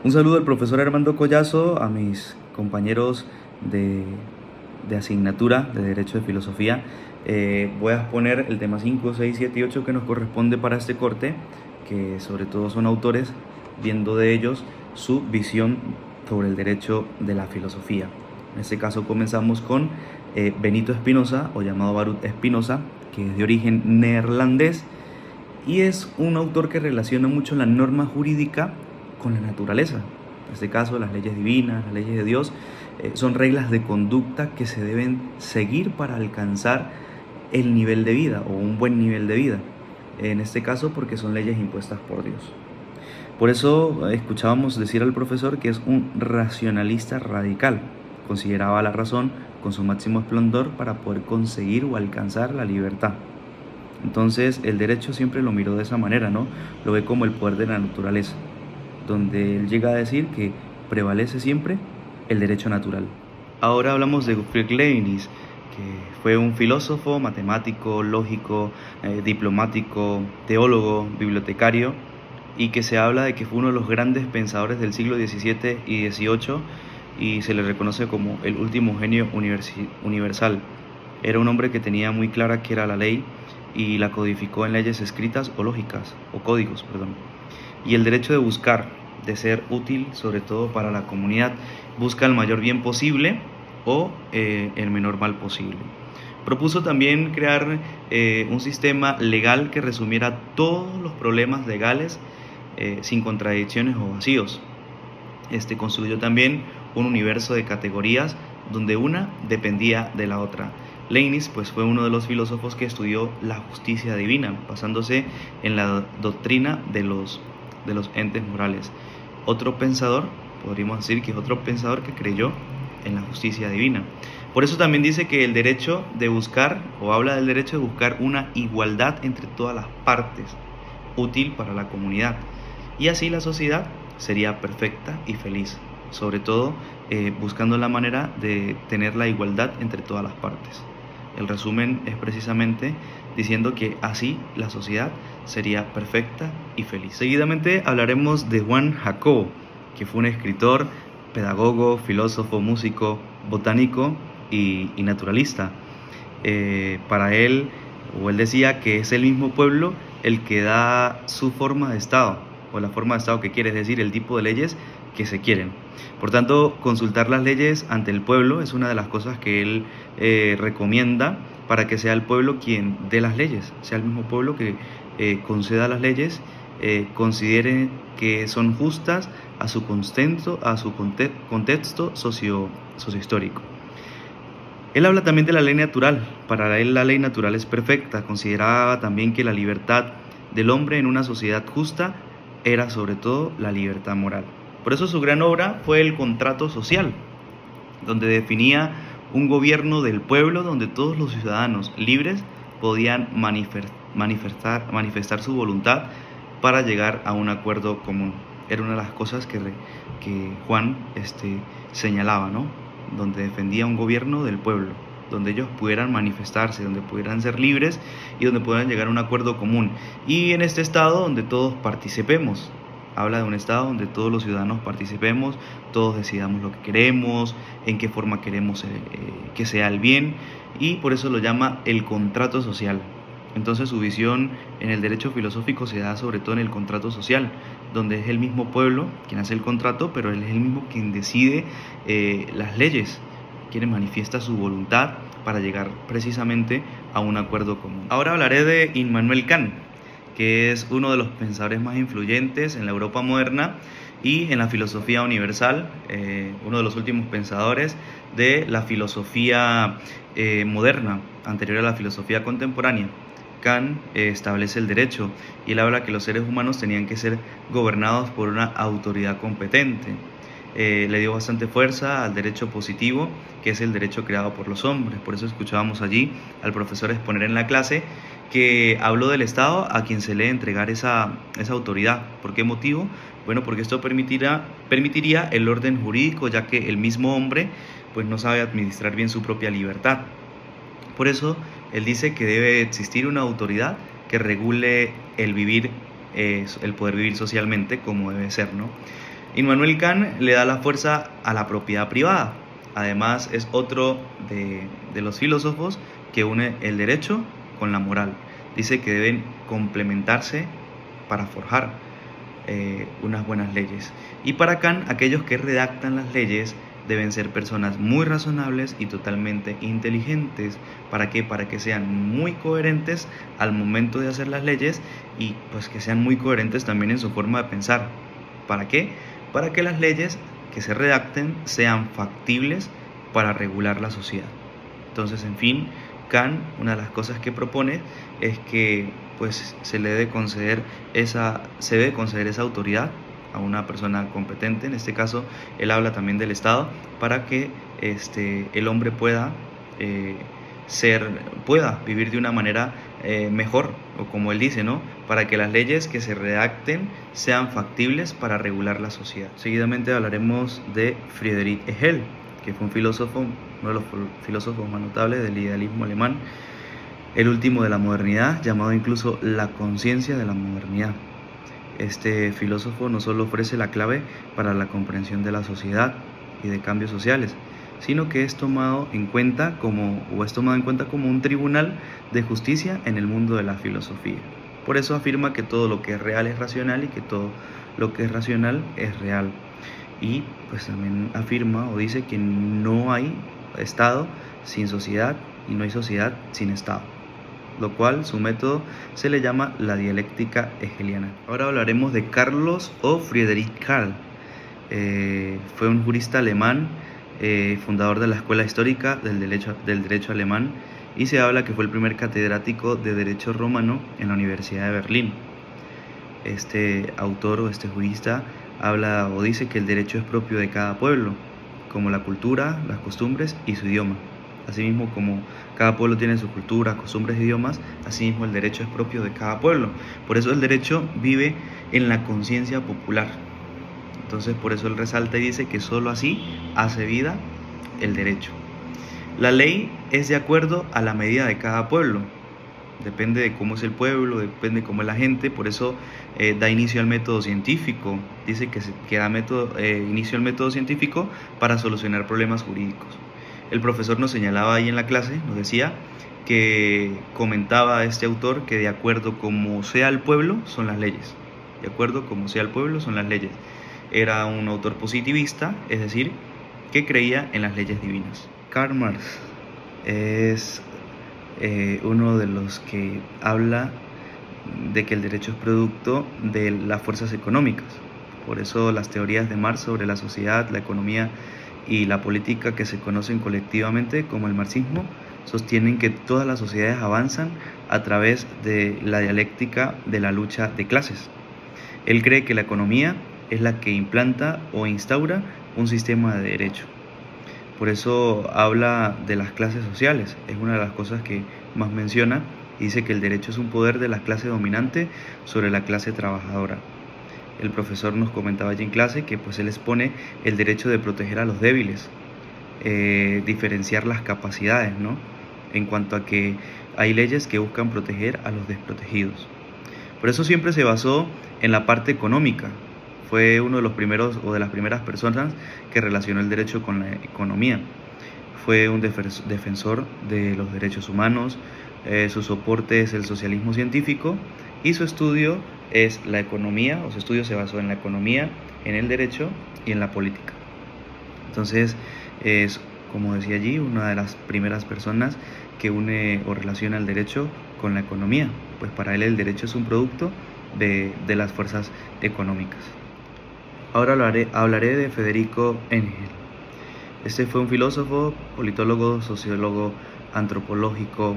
Un saludo al profesor Armando Collazo, a mis compañeros de, de asignatura de Derecho de Filosofía. Voy a exponer el tema 5, 6, 7 y 8 que nos corresponde para este corte, que sobre todo son autores, viendo de ellos su visión sobre el derecho de la filosofía. En este caso comenzamos con Benito Spinoza, o llamado Baruch Spinoza, que es de origen neerlandés y es un autor que relaciona mucho la norma jurídica con la naturaleza. En este caso, las leyes divinas, las leyes de Dios, son reglas de conducta que se deben seguir para alcanzar el nivel de vida o un buen nivel de vida. En este caso, porque son leyes impuestas por Dios. Por eso escuchábamos decir al profesor que es un racionalista radical. Consideraba la razón con su máximo esplendor para poder conseguir o alcanzar la libertad. Entonces el derecho siempre lo miró de esa manera, ¿no? Lo ve como el poder de la naturaleza, donde él llega a decir que prevalece siempre el derecho natural. Ahora hablamos de Gottfried Leibniz, que fue un filósofo, matemático, lógico, diplomático, teólogo, bibliotecario, y que se habla de que fue uno de los grandes pensadores del siglo XVII y XVIII y se le reconoce como el último genio universal. Era un hombre que tenía muy clara qué era la ley y la codificó en leyes escritas o lógicas, o códigos, perdón. Y el derecho de buscar, de ser útil, sobre todo para la comunidad, busca el mayor bien posible o el menor mal posible. Propuso también crear un sistema legal que resumiera todos los problemas legales sin contradicciones o vacíos. Construyó también un universo de categorías donde una dependía de la otra. Leibniz pues, fue uno de los filósofos que estudió la justicia divina, basándose en la doctrina de los entes morales. Otro pensador, podríamos decir que es otro pensador que creyó en la justicia divina. Por eso también dice que el derecho de buscar, o habla del derecho de buscar una igualdad entre todas las partes, útil para la comunidad. Y así la sociedad sería perfecta y feliz, sobre todo buscando la manera de tener la igualdad entre todas las partes. El resumen es precisamente diciendo que así la sociedad sería perfecta y feliz. Seguidamente hablaremos de Juan Jacobo, que fue un escritor, pedagogo, filósofo, músico, botánico y naturalista. Para él, o él decía que es el mismo pueblo el que da su forma de Estado, o la forma de Estado que quiere, es decir, el tipo de leyes que se quieren. Por tanto, consultar las leyes ante el pueblo es una de las cosas que él recomienda para que sea el pueblo quien dé las leyes, sea el mismo pueblo que conceda las leyes, considere que son justas a su contexto sociohistórico. Él habla también de la ley natural. Para él la ley natural es perfecta. Consideraba también que la libertad del hombre en una sociedad justa era sobre todo la libertad moral. Por eso su gran obra fue El Contrato Social, donde definía un gobierno del pueblo donde todos los ciudadanos libres podían manifestar su voluntad para llegar a un acuerdo común. Era una de las cosas que Juan señalaba, ¿no? Donde defendía un gobierno del pueblo, donde ellos pudieran manifestarse, donde pudieran ser libres y donde pudieran llegar a un acuerdo común. Y en este estado donde todos participemos. Habla de un estado donde todos los ciudadanos participemos, todos decidamos lo que queremos, en qué forma queremos que sea el bien, y por eso lo llama el contrato social. Entonces su visión en el derecho filosófico se da sobre todo en el contrato social, donde es el mismo pueblo quien hace el contrato, pero él es el mismo quien decide las leyes, quien manifiesta su voluntad para llegar precisamente a un acuerdo común. Ahora hablaré de Immanuel Kant, que es uno de los pensadores más influyentes en la Europa moderna y en la filosofía universal, uno de los últimos pensadores de la filosofía moderna, anterior a la filosofía contemporánea. Kant establece el derecho y él habla que los seres humanos tenían que ser gobernados por una autoridad competente. Le dio bastante fuerza al derecho positivo, que es el derecho creado por los hombres. Por eso escuchábamos allí al profesor exponer en la clase que habló del Estado a quien se le entregar esa autoridad. ¿Por qué motivo? Bueno, porque esto permitiría el orden jurídico, ya que el mismo hombre pues, no sabe administrar bien su propia libertad. Por eso él dice que debe existir una autoridad que regule el poder vivir socialmente como debe ser, ¿no? Immanuel Kant le da la fuerza a la propiedad privada. Además, es otro de los filósofos que une el derecho con la moral. Dice que deben complementarse para forjar unas buenas leyes. Y para Kant, aquellos que redactan las leyes deben ser personas muy razonables y totalmente inteligentes. ¿Para qué? Para que sean muy coherentes al momento de hacer las leyes y pues que sean muy coherentes también en su forma de pensar. ¿Para qué? Para que las leyes que se redacten sean factibles para regular la sociedad. Entonces, en fin, Kant, una de las cosas que propone es que pues se debe conceder esa autoridad a una persona competente. En este caso, él habla también del Estado para que el hombre pueda vivir de una manera mejor, o como él dice, ¿no? Para que las leyes que se redacten sean factibles para regular la sociedad. Seguidamente hablaremos de Friedrich Hegel, que fue un filósofo, uno de los filósofos más notables del idealismo alemán, el último de la modernidad, llamado incluso la conciencia de la modernidad. Este filósofo no solo ofrece la clave para la comprensión de la sociedad y de cambios sociales, sino que es tomado en cuenta como un tribunal de justicia en el mundo de la filosofía. Por eso afirma que todo lo que es real es racional y que todo lo que es racional es real. Y pues también afirma o dice que no hay Estado sin sociedad y no hay sociedad sin Estado, lo cual su método se le llama la dialéctica hegeliana. Ahora hablaremos de Carlos o Friedrich Karl. Fue un jurista alemán, fundador de la Escuela Histórica del Derecho Alemán, y se habla que fue el primer catedrático de Derecho Romano en la Universidad de Berlín. Este autor o este jurista habla o dice que el derecho es propio de cada pueblo, como la cultura, las costumbres y su idioma. Asimismo, como cada pueblo tiene su cultura, costumbres e idiomas, asimismo el derecho es propio de cada pueblo. Por eso el derecho vive en la conciencia popular. Entonces, por eso él resalta y dice que solo así hace vida el derecho. La ley es de acuerdo a la medida de cada pueblo. Depende de cómo es el pueblo, depende de cómo es la gente. Por eso da inicio al método científico. Dice que da inicio al método científico para solucionar problemas jurídicos. El profesor nos señalaba ahí en la clase, nos decía que comentaba este autor que de acuerdo como sea el pueblo son las leyes. De acuerdo como sea el pueblo son las leyes. Era un autor positivista, es decir, que creía en las leyes divinas. Karl Marx es uno de los que habla de que el derecho es producto de las fuerzas económicas. Por eso las teorías de Marx sobre la sociedad, la economía y la política, que se conocen colectivamente como el marxismo, sostienen que todas las sociedades avanzan a través de la dialéctica de la lucha de clases. Él cree que la economía es la que implanta o instaura un sistema de derecho. Por eso habla de las clases sociales, es una de las cosas que más menciona, y dice que el derecho es un poder de la clase dominante sobre la clase trabajadora. El profesor nos comentaba allí en clase que pues él expone el derecho de proteger a los débiles, diferenciar las capacidades, ¿no? En cuanto a que hay leyes que buscan proteger a los desprotegidos. Por eso siempre se basó en la parte económica. Fue uno de los primeros o de las primeras personas que relacionó el derecho con la economía. Fue un defensor de los derechos humanos, su soporte es el socialismo científico y su estudio es la economía, o su estudio se basó en la economía, en el derecho y en la política. Entonces es, como decía allí, una de las primeras personas que une o relaciona el derecho con la economía, pues para él el derecho es un producto de las fuerzas económicas. Ahora hablaré de Federico Engels. Este fue un filósofo, politólogo, sociólogo, antropológico,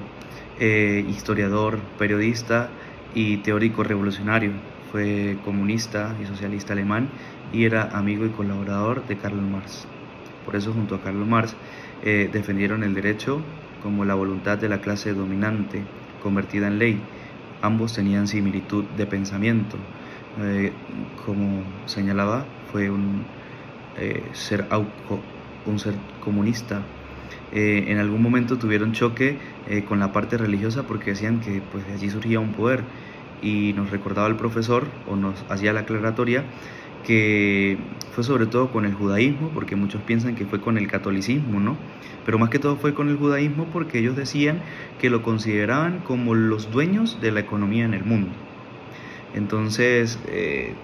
historiador, periodista y teórico revolucionario. Fue comunista y socialista alemán y era amigo y colaborador de Karl Marx. Por eso, junto a Karl Marx, defendieron el derecho como la voluntad de la clase dominante convertida en ley. Ambos tenían similitud de pensamiento. Como señalaba, fue un ser comunista. En algún momento tuvieron choque con la parte religiosa porque decían que pues, de allí surgía un poder, y nos recordaba el profesor o nos hacía la aclaratoria que fue sobre todo con el judaísmo, porque muchos piensan que fue con el catolicismo, ¿no? Pero más que todo fue con el judaísmo porque ellos decían que lo consideraban como los dueños de la economía en el mundo. Entonces,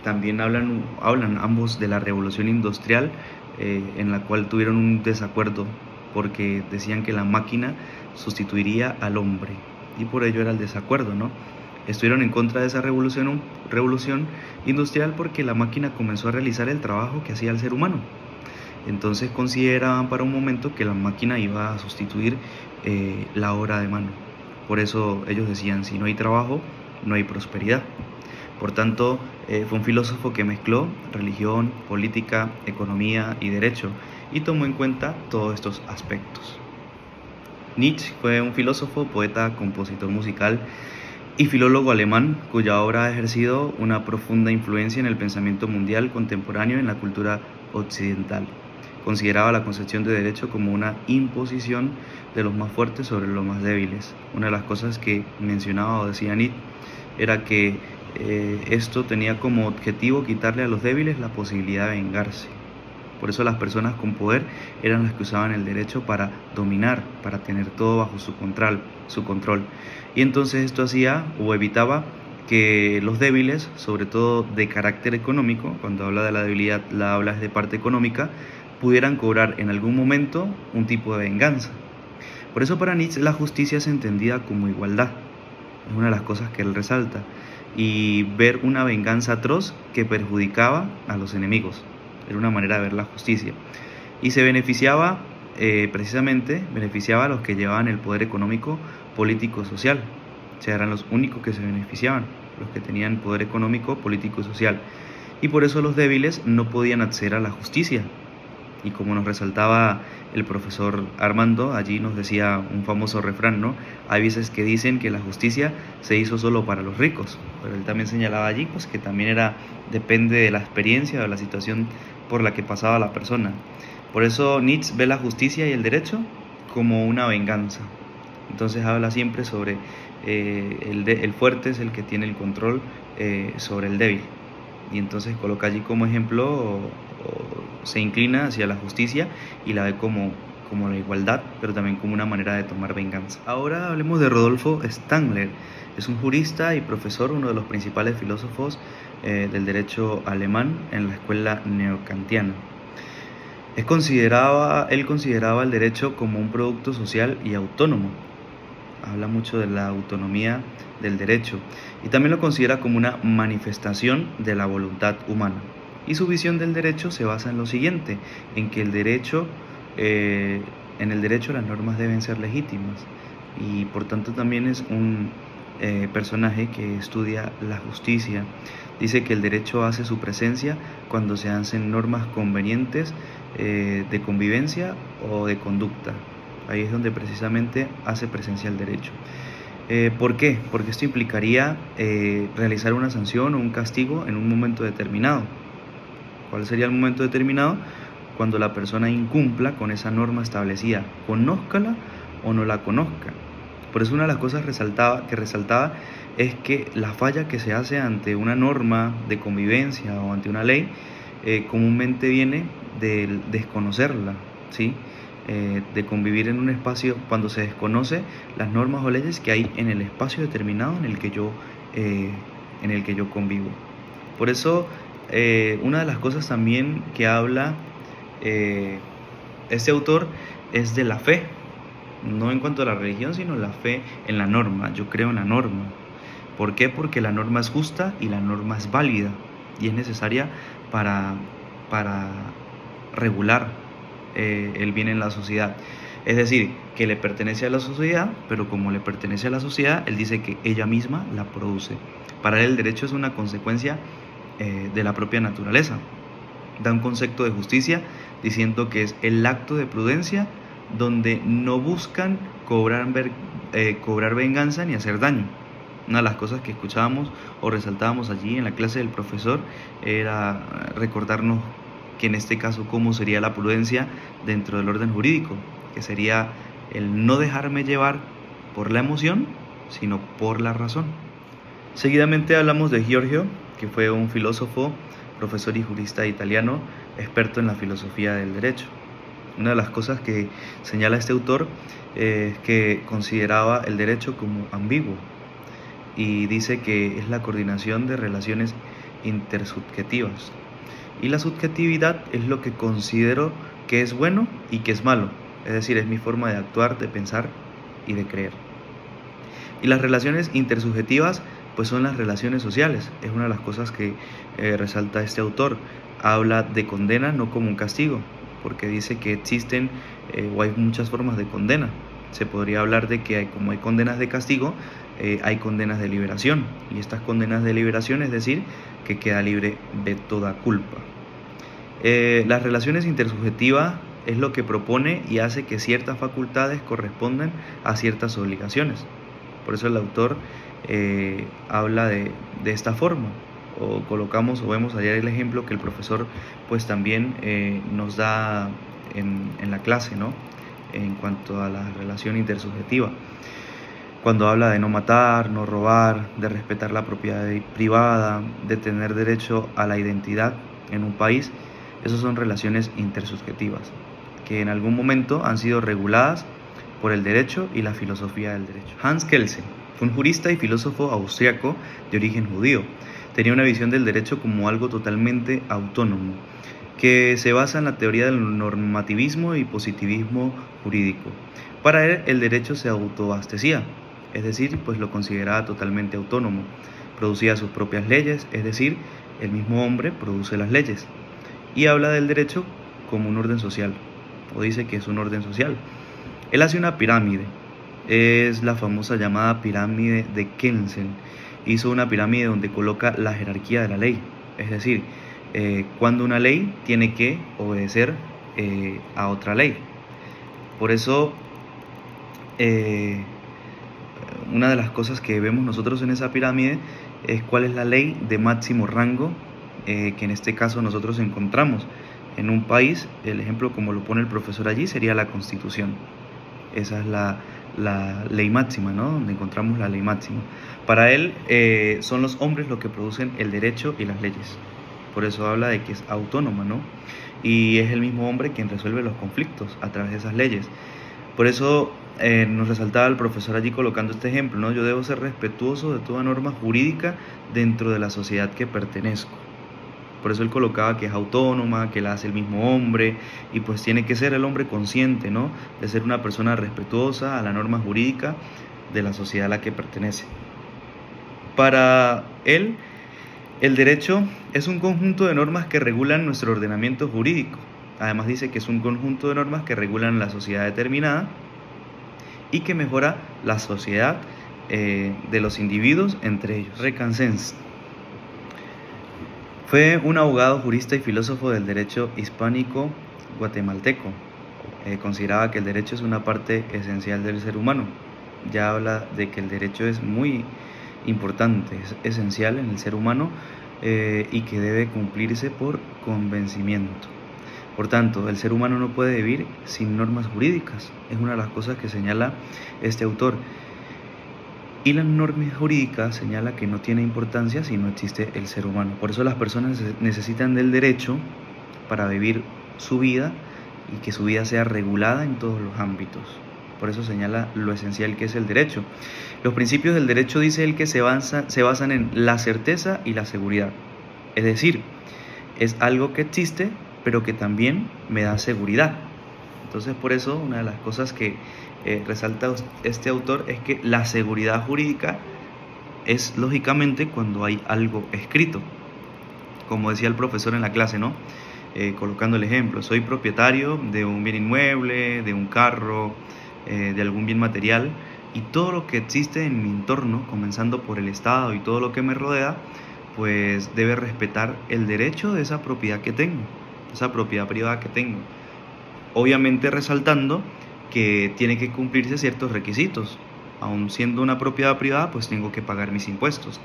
también hablan ambos de la revolución industrial, en la cual tuvieron un desacuerdo porque decían que la máquina sustituiría al hombre, y por ello era el desacuerdo, ¿no? Estuvieron en contra de esa revolución industrial porque la máquina comenzó a realizar el trabajo que hacía el ser humano. Entonces consideraban para un momento que la máquina iba a sustituir la obra de mano. Por eso ellos decían, si no hay trabajo, no hay prosperidad. Por tanto, fue un filósofo que mezcló religión, política, economía y derecho, y tomó en cuenta todos estos aspectos. Nietzsche fue un filósofo, poeta, compositor musical y filólogo alemán cuya obra ha ejercido una profunda influencia en el pensamiento mundial contemporáneo y en la cultura occidental. Consideraba la concepción de derecho como una imposición de los más fuertes sobre los más débiles. Una de las cosas que mencionaba o decía Nietzsche era que esto tenía como objetivo quitarle a los débiles la posibilidad de vengarse. Por eso las personas con poder eran las que usaban el derecho para dominar, para tener todo bajo su control. Y entonces esto hacía o evitaba que los débiles, sobre todo de carácter económico, cuando habla de la debilidad la habla de parte económica, pudieran cobrar en algún momento un tipo de venganza. Por eso para Nietzsche la justicia es entendida como igualdad. Es una de las cosas que él resalta. Y ver una venganza atroz que perjudicaba a los enemigos. Era una manera de ver la justicia. Y se beneficiaba, beneficiaba a los que llevaban el poder económico, político, social. O sea, eran los únicos que se beneficiaban, los que tenían poder económico, político y social. Y por eso los débiles no podían acceder a la justicia. Y como nos resaltaba el profesor Armando, allí nos decía un famoso refrán, ¿no? Hay veces que dicen que la justicia se hizo solo para los ricos, pero él también señalaba allí pues, que también depende de la experiencia o de la situación por la que pasaba la persona. Por eso Nietzsche ve la justicia y el derecho como una venganza. Entonces habla siempre sobre el fuerte es el que tiene el control sobre el débil. Y entonces coloca allí como ejemplo o se inclina hacia la justicia y la ve como la igualdad, pero también como una manera de tomar venganza. Ahora hablemos de Rodolfo Stangler. Es un jurista y profesor, uno de los principales filósofos del derecho alemán en la escuela neokantiana. Él consideraba el derecho como un producto social y autónomo. Habla mucho de la autonomía del derecho y también lo considera como una manifestación de la voluntad humana. Y su visión del derecho se basa en lo siguiente, en que en el derecho las normas deben ser legítimas, y por tanto también es un personaje que estudia la justicia. Dice que el derecho hace su presencia cuando se hacen normas convenientes de convivencia o de conducta. Ahí es donde precisamente hace presencia el derecho. ¿Por qué? Porque esto implicaría realizar una sanción o un castigo en un momento determinado. ¿Cuál sería el momento determinado? Cuando la persona incumpla con esa norma establecida, conózcala o no la conozca. Por eso una de las cosas que resaltaba es que la falla que se hace ante una norma de convivencia o ante una ley comúnmente viene del desconocerla, ¿sí? De convivir en un espacio cuando se desconoce las normas o leyes que hay en el espacio determinado en el que yo convivo. Por eso una de las cosas también que habla este autor es de la fe, no en cuanto a la religión, sino la fe en la norma. Yo creo en la norma. ¿Por qué? Porque la norma es justa y la norma es válida y es necesaria para regular el bien en la sociedad. Es decir, que le pertenece a la sociedad, pero como le pertenece a la sociedad, él dice que ella misma la produce. Para él el derecho es una consecuencia de la propia naturaleza. Da un concepto de justicia diciendo que es el acto de prudencia donde no buscan cobrar venganza ni hacer daño. Una de las cosas que escuchábamos o resaltábamos allí en la clase del profesor era recordarnos que en este caso cómo sería la prudencia dentro del orden jurídico, que sería el no dejarme llevar por la emoción, sino por la razón. Seguidamente hablamos de Giorgio, que fue un filósofo, profesor y jurista italiano, experto en la filosofía del derecho. Una de las cosas que señala este autor es que consideraba el derecho como ambiguo y dice que es la coordinación de relaciones intersubjetivas. Y la subjetividad es lo que considero que es bueno y que es malo, es decir, es mi forma de actuar, de pensar y de creer. Y las relaciones intersubjetivas pues son las relaciones sociales, es una de las cosas que resalta este autor. Habla de condena no como un castigo, porque dice que existen o hay muchas formas de condena. Se podría hablar de que como hay condenas de castigo, hay condenas de liberación, y estas condenas de liberación es decir, que queda libre de toda culpa. Las relaciones intersubjetivas es lo que propone y hace que ciertas facultades correspondan a ciertas obligaciones. Por eso el autor habla de esta forma, o colocamos o vemos allá el ejemplo que el profesor pues también nos da en la clase, ¿no? En cuanto a la relación intersubjetiva, cuando habla de no matar, no robar, de respetar la propiedad privada, de tener derecho a la identidad en un país. Esas son relaciones intersubjetivas que en algún momento han sido reguladas por el derecho y la filosofía del derecho. Hans Kelsen fue un jurista y filósofo austriaco de origen judío. Tenía una visión del derecho como algo totalmente autónomo, que se basa en la teoría del normativismo y positivismo jurídico. Para él, el derecho se autoabastecía, es decir, pues lo consideraba totalmente autónomo. Producía sus propias leyes, es decir, el mismo hombre produce las leyes. Y habla del derecho como un orden social, o dice que es un orden social. Él hace una pirámide, es la famosa llamada pirámide de Kelsen. Hizo una pirámide donde coloca la jerarquía de la ley, es decir, cuando una ley tiene que obedecer a otra ley. Por eso, una de las cosas que vemos nosotros en esa pirámide es cuál es la ley de máximo rango que en este caso nosotros encontramos en un país. El ejemplo, como lo pone el profesor allí, sería la Constitución. Esa es la ley máxima, ¿no? Donde encontramos la ley máxima. Para él son los hombres los que producen el derecho y las leyes. Por eso habla de que es autónoma, ¿no? Y es el mismo hombre quien resuelve los conflictos a través de esas leyes. Por eso nos resaltaba el profesor allí colocando este ejemplo, ¿no? Yo debo ser respetuoso de toda norma jurídica dentro de la sociedad que pertenezco. Por eso él colocaba que es autónoma, que la hace el mismo hombre, y pues tiene que ser el hombre consciente, ¿no? De ser una persona respetuosa a la norma jurídica de la sociedad a la que pertenece. Para él, el derecho es un conjunto de normas que regulan nuestro ordenamiento jurídico. Además dice que es un conjunto de normas que regulan la sociedad determinada y que mejora la sociedad de los individuos entre ellos. Recansens fue un abogado, jurista y filósofo del derecho hispánico guatemalteco. Consideraba que el derecho es una parte esencial del ser humano. Ya habla de que el derecho es muy importante, es esencial en el ser humano y que debe cumplirse por convencimiento. Por tanto, el ser humano no puede vivir sin normas jurídicas. Es una de las cosas que señala este autor. Y la norma jurídica señala que no tiene importancia si no existe el ser humano. Por eso las personas necesitan del derecho para vivir su vida y que su vida sea regulada en todos los ámbitos. Por eso señala lo esencial que es el derecho. Los principios del derecho, dice él, que se basan en la certeza y la seguridad. Es decir, es algo que existe, pero que también me da seguridad. Entonces, por eso, una de las cosas que resalta este autor es que la seguridad jurídica es, lógicamente, cuando hay algo escrito. Como decía el profesor en la clase, ¿no? Colocando el ejemplo, soy propietario de un bien inmueble, de un carro, de algún bien material, y todo lo que existe en mi entorno, comenzando por el Estado y todo lo que me rodea, pues debe respetar el derecho de esa propiedad que tengo, esa propiedad privada que tengo. Obviamente resaltando que tiene que cumplirse ciertos requisitos. Aun siendo una propiedad privada, pues tengo que pagar mis impuestos.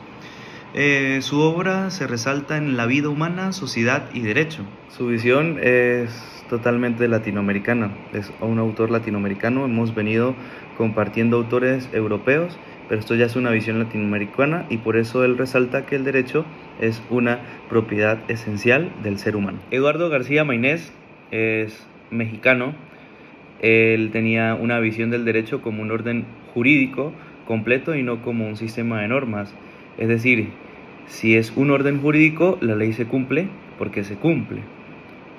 Su obra se resalta en la vida humana, sociedad y derecho. Su visión es totalmente latinoamericana, es un autor latinoamericano. Hemos venido compartiendo autores europeos pero esto ya es una visión latinoamericana y por eso él resalta que el derecho es una propiedad esencial del ser humano. Eduardo García Mainés es mexicano. Él tenía una visión del derecho como un orden jurídico completo y no como un sistema de normas. Es decir, si es un orden jurídico, la ley se cumple porque se cumple.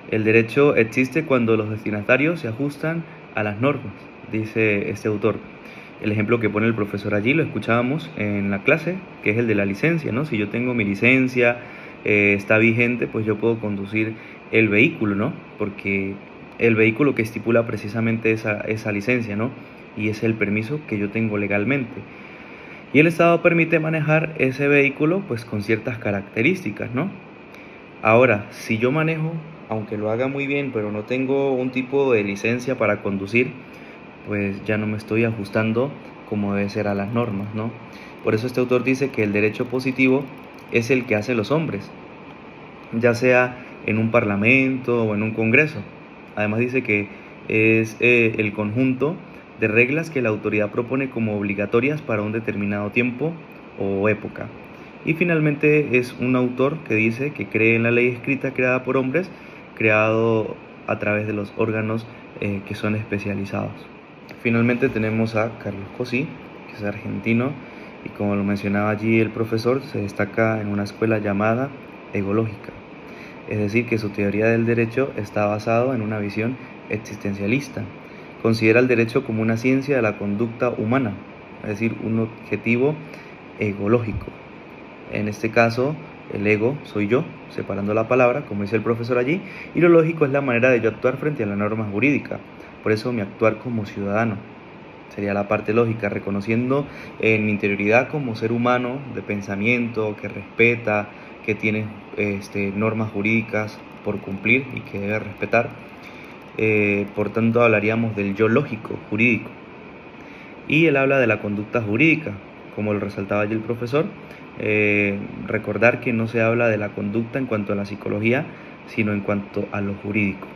El derecho existe cuando los destinatarios se ajustan a las normas, dice este autor. El ejemplo que pone el profesor allí lo escuchábamos en la clase, que es el de la licencia, ¿no? Si yo tengo mi licencia, está vigente, pues yo puedo conducir el vehículo, ¿no? Porque el vehículo que estipula precisamente esa licencia, ¿no? Y es el permiso que yo tengo legalmente. Y el Estado permite manejar ese vehículo pues con ciertas características, ¿no? Ahora, si yo manejo, aunque lo haga muy bien, pero no tengo un tipo de licencia para conducir, pues ya no me estoy ajustando como debe ser a las normas, ¿no? Por eso este autor dice que el derecho positivo es el que hacen los hombres, ya sea en un parlamento o en un congreso. Además dice que es el conjunto de reglas que la autoridad propone como obligatorias para un determinado tiempo o época. Y finalmente es un autor que dice que cree en la ley escrita creada por hombres, creado a través de los órganos que son especializados. Finalmente tenemos a Carlos Cosí, que es argentino, y como lo mencionaba allí el profesor, se destaca en una escuela llamada egológica. Es decir, que su teoría del derecho está basado en una visión existencialista. Considera el derecho como una ciencia de la conducta humana, es decir, un objetivo egológico. En este caso, el ego soy yo, separando la palabra, como dice el profesor allí, y lo lógico es la manera de yo actuar frente a la norma jurídica. Por eso mi actuar como ciudadano sería la parte lógica, reconociendo en mi interioridad como ser humano de pensamiento, que respeta, que tiene normas jurídicas por cumplir y que debe respetar. Por tanto, hablaríamos del yo lógico jurídico. Y él habla de la conducta jurídica, como lo resaltaba allí el profesor. Recordar que no se habla de la conducta en cuanto a la psicología, sino en cuanto a lo jurídico.